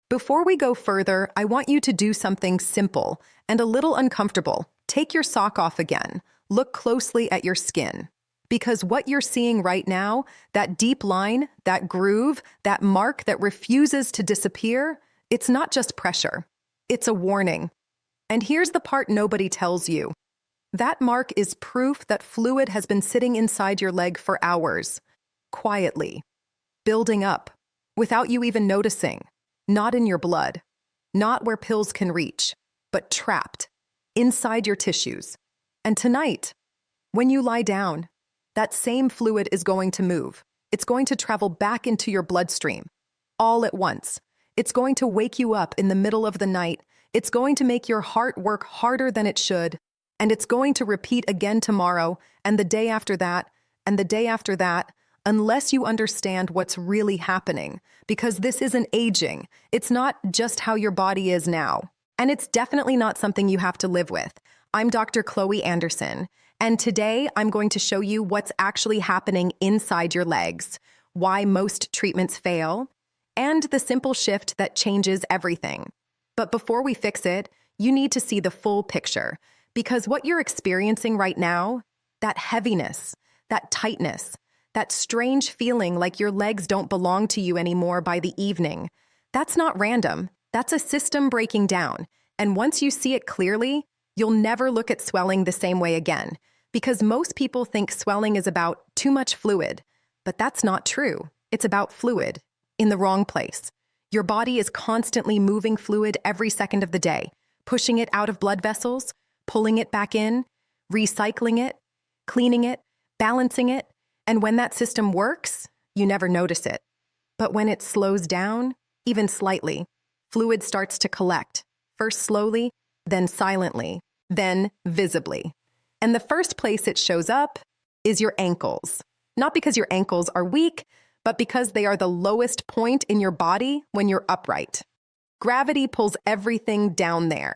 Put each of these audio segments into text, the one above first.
Before we go further, I want you to do something simple and a little uncomfortable. Take your sock off again. Look closely at your skin. Because what you're seeing right now, that deep line, that groove, that mark that refuses to disappear, it's not just pressure. It's a warning. And here's the part nobody tells you. That mark is proof that fluid has been sitting inside your leg for hours, quietly, building up, without you even noticing. Not in your blood, not where pills can reach, but trapped, inside your tissues. And tonight, when you lie down, that same fluid is going to move. It's going to travel back into your bloodstream, all at once. It's going to wake you up in the middle of the night. It's going to make your heart work harder than it should. And it's going to repeat again tomorrow, and the day after that, and the day after that, unless you understand what's really happening. Because this isn't aging. It's not just how your body is now. And it's definitely not something you have to live with. I'm Dr. Chloe Anderson, and today I'm going to show you what's actually happening inside your legs, why most treatments fail, and the simple shift that changes everything. But before we fix it, you need to see the full picture, because what you're experiencing right now, that heaviness, that tightness, that strange feeling like your legs don't belong to you anymore by the evening, that's not random. That's a system breaking down. And once you see it clearly, you'll never look at swelling the same way again. Because most people think swelling is about too much fluid. But that's not true. It's about fluid in the wrong place. Your body is constantly moving fluid every second of the day, pushing it out of blood vessels, pulling it back in, recycling it, cleaning it, balancing it. And when that system works, you never notice it. But when it slows down, even slightly, fluid starts to collect, first slowly, then silently, then visibly. And the first place it shows up is your ankles. Not because your ankles are weak, but because they are the lowest point in your body when you're upright. Gravity pulls everything down there.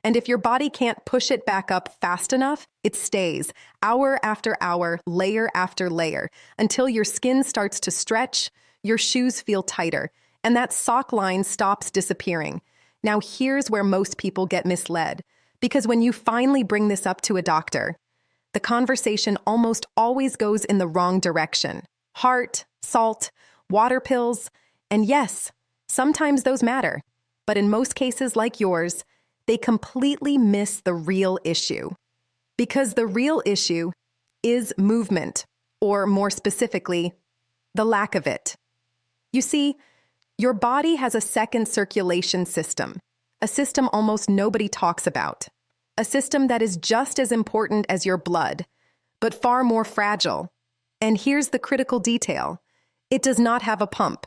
And if your body can't push it back up fast enough, it stays, hour after hour, layer after layer, until your skin starts to stretch, your shoes feel tighter, and that sock line stops disappearing. Now here's where most people get misled, because when you finally bring this up to a doctor, the conversation almost always goes in the wrong direction. Heart, salt, water pills, and yes, sometimes those matter. But in most cases like yours, they completely miss the real issue. Because the real issue is movement, or more specifically, the lack of it. You see, your body has a second circulation system, a system almost nobody talks about, a system that is just as important as your blood, but far more fragile. And here's the critical detail. It does not have a pump.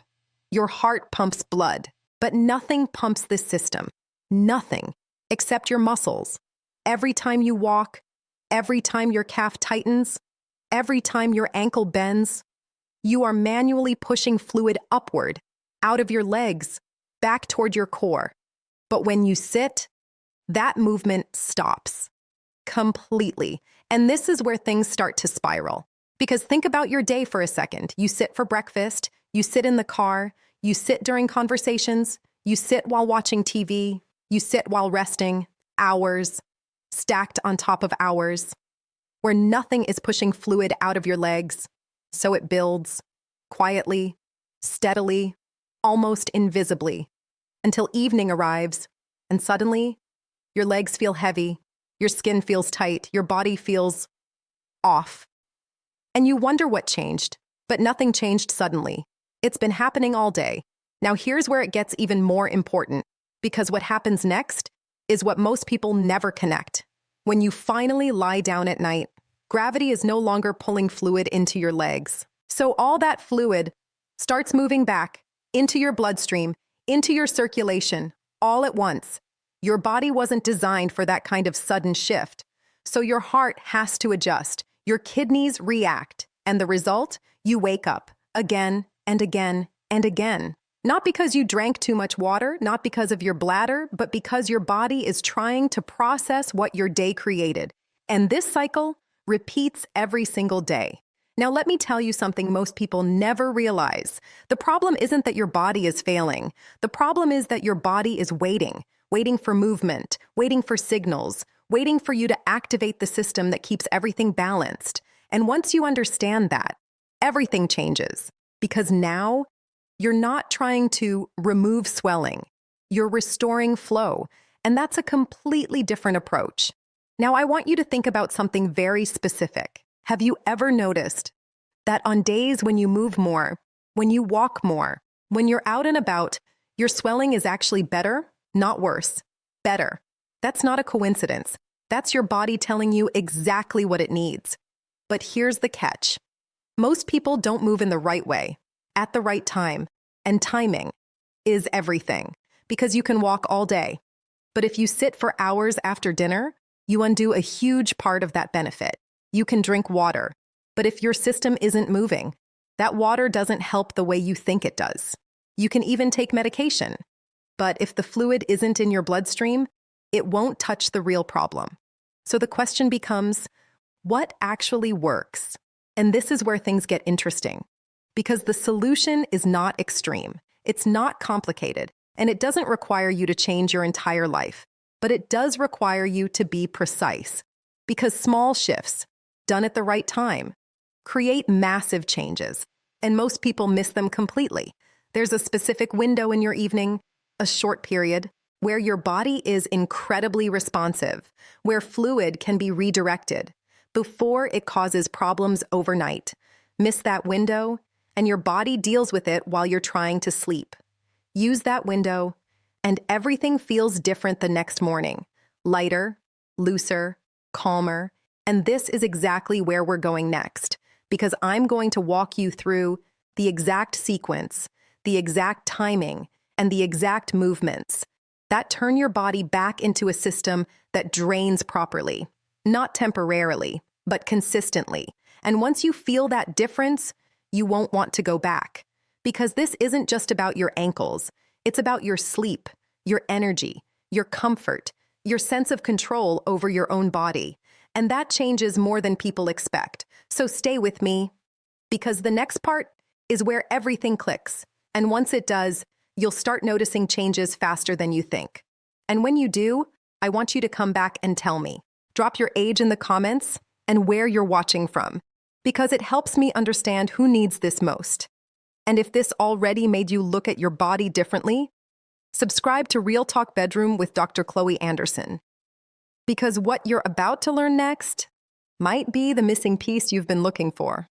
Your heart pumps blood, but nothing pumps this system. Nothing. Except your muscles. Every time you walk, every time your calf tightens, every time your ankle bends, you are manually pushing fluid upward, out of your legs, back toward your core. But when you sit, that movement stops. Completely. And this is where things start to spiral. Because think about your day for a second. You sit for breakfast, you sit in the car, you sit during conversations, you sit while watching TV, you sit while resting, hours, stacked on top of hours, where nothing is pushing fluid out of your legs, so it builds, quietly, steadily, almost invisibly, until evening arrives, and suddenly, your legs feel heavy, your skin feels tight, your body feels off. And you wonder what changed, but nothing changed suddenly. It's been happening all day. Now here's where it gets even more important. Because what happens next is what most people never connect. When you finally lie down at night, gravity is no longer pulling fluid into your legs. So all that fluid starts moving back into your bloodstream, into your circulation, all at once. Your body wasn't designed for that kind of sudden shift. So your heart has to adjust, your kidneys react, and the result? You wake up again and again and again. Not because you drank too much water, not because of your bladder, but because your body is trying to process what your day created. And this cycle repeats every single day. Now, let me tell you something most people never realize. The problem isn't that your body is failing. The problem is that your body is waiting for movement, waiting for signals, waiting for you to activate the system that keeps everything balanced. And once you understand that, everything changes. Because now, you're not trying to remove swelling. You're restoring flow. And that's a completely different approach. Now, I want you to think about something very specific. Have you ever noticed that on days when you move more, when you walk more, when you're out and about, your swelling is actually better, not worse? Better. That's not a coincidence. That's your body telling you exactly what it needs. But here's the catch. Most people don't move in the right way, at the right time, and timing is everything, because you can walk all day. But if you sit for hours after dinner, you undo a huge part of that benefit. You can drink water, but if your system isn't moving, that water doesn't help the way you think it does. You can even take medication, but if the fluid isn't in your bloodstream, it won't touch the real problem. So the question becomes, what actually works? And this is where things get interesting, because the solution is not extreme, it's not complicated, and it doesn't require you to change your entire life, but it does require you to be precise, because small shifts, done at the right time, create massive changes, and most people miss them completely. There's a specific window in your evening, a short period, where your body is incredibly responsive, where fluid can be redirected before it causes problems overnight. Miss that window, and your body deals with it while you're trying to sleep. Use that window, and everything feels different the next morning. Lighter, looser, calmer. And this is exactly where we're going next, because I'm going to walk you through the exact sequence, the exact timing, and the exact movements that turn your body back into a system that drains properly, not temporarily, but consistently. And once you feel that difference, you won't want to go back, because this isn't just about your ankles. It's about your sleep, your energy, your comfort, your sense of control over your own body. And that changes more than people expect. So stay with me, because the next part is where everything clicks. And once it does, you'll start noticing changes faster than you think. And when you do, I want you to come back and tell me. Drop your age in the comments and where you're watching from, because it helps me understand who needs this most. And if this already made you look at your body differently, subscribe to Real Talk Bedroom with Dr. Chloe Anderson. Because what you're about to learn next might be the missing piece you've been looking for.